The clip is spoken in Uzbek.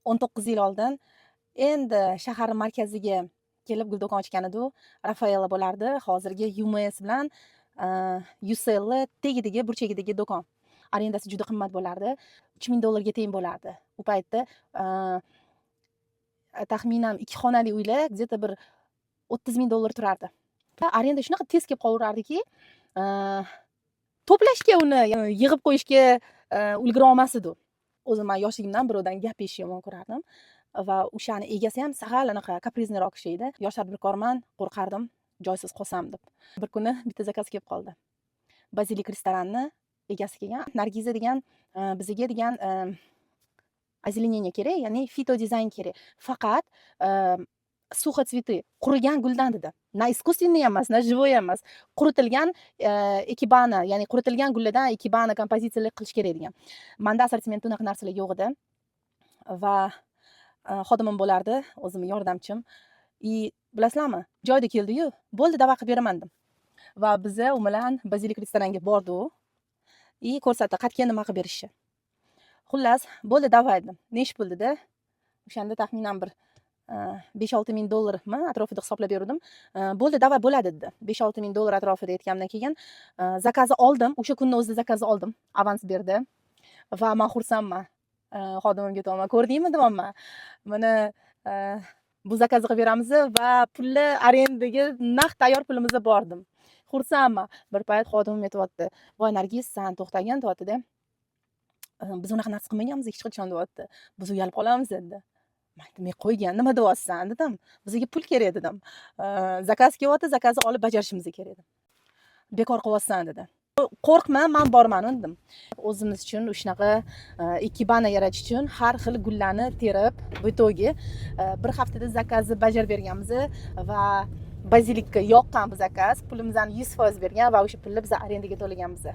19 yil oldin endi shahar markaziga kelib gul do'kon ochgan edi. Rafaela bo'lardi. Hozirgi UMS bilan UCL tegi burchagidagi do'kon. Arendasi juda qimmat bo'lardi. $3000 teng bo'lardi. U paytda taxminan 2 xonali uylar где-то bir $30,000 turardi. Arenda shunaqa tez kelib qolardi-ki, to'plashga uni yig'ib qo'yishga ulgura olmas edi. O'zim men yoshligimdan birovdan gap eshitishni yomon ko'rardim va o'shani egasi ham sal anaqa kaprizniroq kishi edi. Yosh tadbirkorman, qo'rqardim, joysiz qolsam deb. Bir kuni bitta zakaz kelib qoldi. Bazilik restoranni egasi kelgan. Nargiza degan bizga degan озеленение kerak, ya'ni fito dizayn kerak. Faqat сухо цветы, qurigan guldan dedi. Na искусственный emas, na живой emas. Quritilgan ekibana, ya'ni quritilgan gullardan ekibana kompozitsiyalar qilish kerak degan. Menda assortimentda unaqa narsalar yo'q edi. Va xodimim bo'lardi, o'zim yordamchim. Bilasizlarmi? Joyda keldi-yu, bo'ldi, da'vo qilib beraman dedim. Va biz u bilan Bazilik restoranga bordik. Ko'rsatdi, qatga nima qilib berishni. Xullas, bo'ldi, davay dedim. Nesh pul dedi? O'shanda taxminan bir $5-6 ming atrofida hisoblab berdim. Bo'ldi, davay bo'ladi dedi. $5-6 ming atrofida aytgandan keyin zakazni oldim. O'sha kunning o'zida zakazni oldim. Avans berdi. Va men xursandman. Xodimimga aytaman, ko'rdingmi deyapman. Mana bu zakazni qilib beramiz va pulni arendaga naqd tayyor pulimiz bor dedim. Xursandman. Bir payt xodimim aytibdi, "Voy Nargiz, sen to'xtagin" deyapti-da. Biz unaqa narsa qilmaganmiz hech qachon deyapti. Biz uyalib qolamiz dedi. Men qo'ygan, nima deyapsan dedim. Bizga pul kerak dedim. Zakaz kelyapti, zakazni olib bajarishimiz kerak edi. Bekor qilyapsan dedi. Qo'rqma, men borman dedim. O'zimiz uchun shunaqa ekibana yaratish uchun har xil gullarni terib, bu itogi bir haftada zakazni bajarib berganmiz va Bazilikka yoqqan bu zakaz, pulimizni 100% bergan va o'sha pulni biz arendaga to'laganmiz.